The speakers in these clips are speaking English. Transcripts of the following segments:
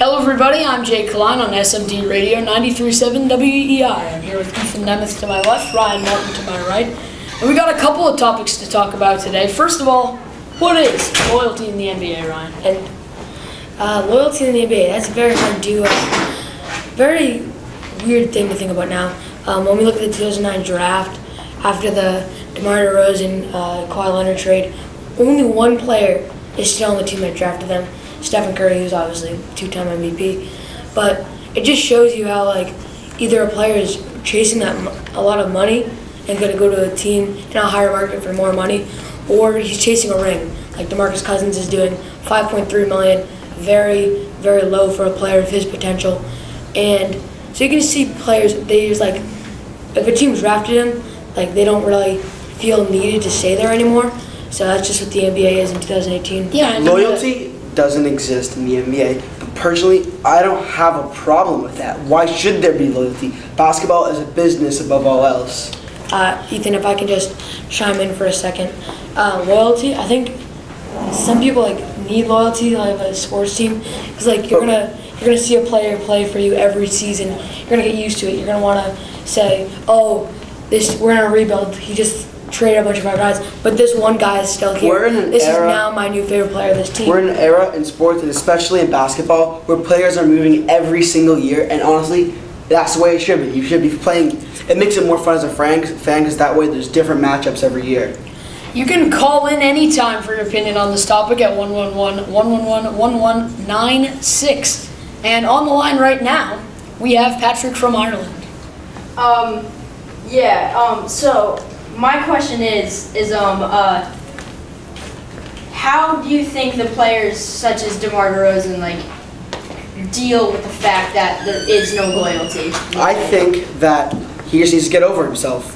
Hello everybody, I'm Jake Klein on SMT Radio 93.7 WEI. I'm here with Ethan Nemeth to my left, Ryan Martin to my right. And we got a couple of topics to talk about today. First of all, what is loyalty in the NBA, Ryan? And loyalty in the NBA, that's very hard to very weird thing to think about now. When we look at the 2009 draft, after the DeMar DeRozan, Kawhi Leonard trade, only one player is still on the team that drafted them. Stephen Curry, who's obviously two-time MVP. But it just shows you how, either a player is chasing a lot of money and going to go to a team in a higher market for more money, or he's chasing a ring, like DeMarcus Cousins is doing. $5.3 million, very, very low for a player of his potential. And so you can see players, they just if a team drafted him, they don't really feel needed to stay there anymore. So that's just what the NBA is in 2018. Yeah, loyalty doesn't exist in the NBA. But personally, I don't have a problem with that. Why should there be loyalty? Basketball is a business above all else. Ethan, if I can just chime in for a second. Loyalty, I think some people need loyalty of a sports team because you're gonna see a player play for you every season. You're gonna get used to it. You're gonna want to say, "Oh, we're in a rebuild. He just traded a bunch of our guys, but this one guy is still here. This is now my new favorite player of this team." We're in an era in sports, and especially in basketball, where players are moving every single year, and honestly, that's the way it should be. You should be playing. It makes it more fun as a fan because that way there's different matchups every year. You can call in anytime for your opinion on this topic at 111-111-1196. And on the line right now, we have Patrick from Ireland. So my question is how do you think the players such as DeMar DeRozan deal with the fact that there is no loyalty? I think that he just needs to get over himself.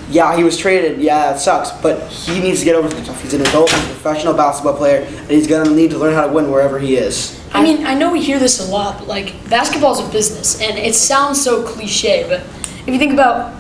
Yeah, he was traded. Yeah, that sucks. But he needs to get over himself. He's an adult, he's a professional basketball player, and he's going to need to learn how to win wherever he is. I mean, I know we hear this a lot, but basketball is a business, and it sounds so cliche, but if you think about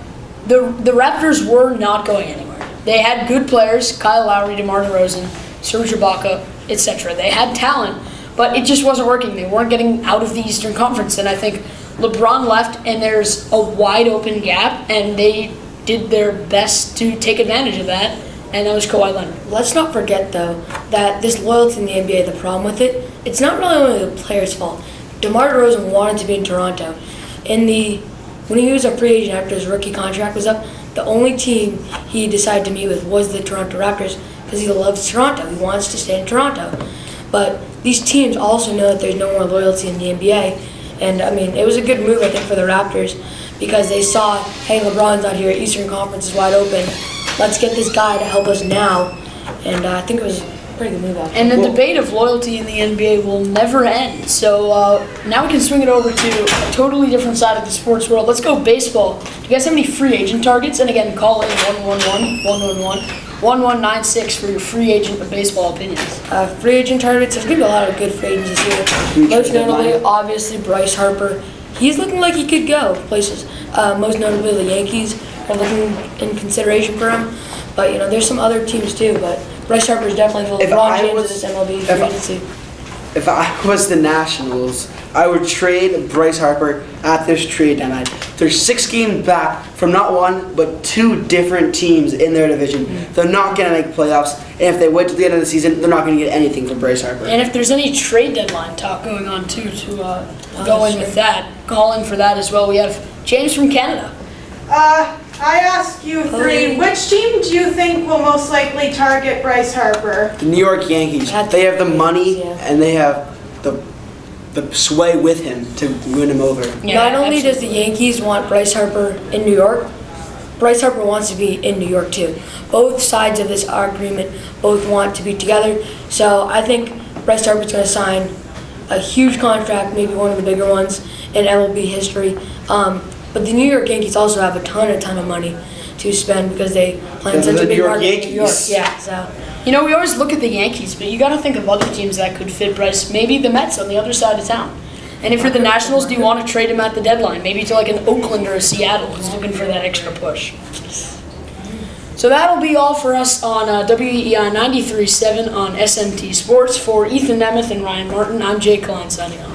the Raptors were not going anywhere. They had good players, Kyle Lowry, DeMar DeRozan, Serge Ibaka, etc. They had talent, but it just wasn't working. They weren't getting out of the Eastern Conference, and I think LeBron left, and there's a wide open gap, and they did their best to take advantage of that, and that was Kawhi Leonard. Let's not forget, though, that this loyalty in the NBA, the problem with it, it's not really only the player's fault. DeMar DeRozan wanted to be in Toronto. When he was a free agent after his rookie contract was up, the only team he decided to meet with was the Toronto Raptors because he loves Toronto. He wants to stay in Toronto. But these teams also know that there's no more loyalty in the NBA. And, it was a good move, I think, for the Raptors because they saw, hey, LeBron's out here, Eastern Conference is wide open. Let's get this guy to help us now. And I think it was a pretty good move. And the debate of loyalty in the NBA will never end. So now we can swing it over to a totally different side of the sports world. Let's go baseball. Do you guys have any free agent targets? And again, call in 111-111-1196 for your free agent of baseball opinions. Free agent targets, there's going to be a lot of good free agents this year. Most notably, obviously, Bryce Harper. He's looking like he could go places. Most notably, the Yankees are looking in consideration for him. But, there's some other teams too. But Bryce Harper is definitely the LeBron James of this MLB free agency. If I was the Nationals, I would trade Bryce Harper at this trade deadline. They're 6 games back from not one, but 2 different teams in their division. They're not going to make playoffs, and if they wait till the end of the season, they're not going to get anything from Bryce Harper. And if there's any trade deadline talk going on too, to go in with that, call in for that as well. We have James from Canada. I ask you three, which team do you think will most likely target Bryce Harper? The New York Yankees. They have the money and they have the sway with him to win him over. Yeah, Not only does the Yankees want Bryce Harper in New York, Bryce Harper wants to be in New York too. Both sides of this agreement both want to be together. So I think Bryce Harper's going to sign a huge contract, maybe one of the bigger ones in MLB history. But the New York Yankees also have a ton of money to spend because they play in such a big market in New York. Yeah, so. We always look at the Yankees, but you got to think of other teams that could fit Bryce. Maybe the Mets on the other side of town. And if you're the Nationals, do you want to trade him at the deadline? Maybe to an Oakland or a Seattle who's looking for that extra push. So that'll be all for us on WEI 93.7 on SMT Sports. For Ethan Nemeth and Ryan Martin, I'm Jake Klein signing off.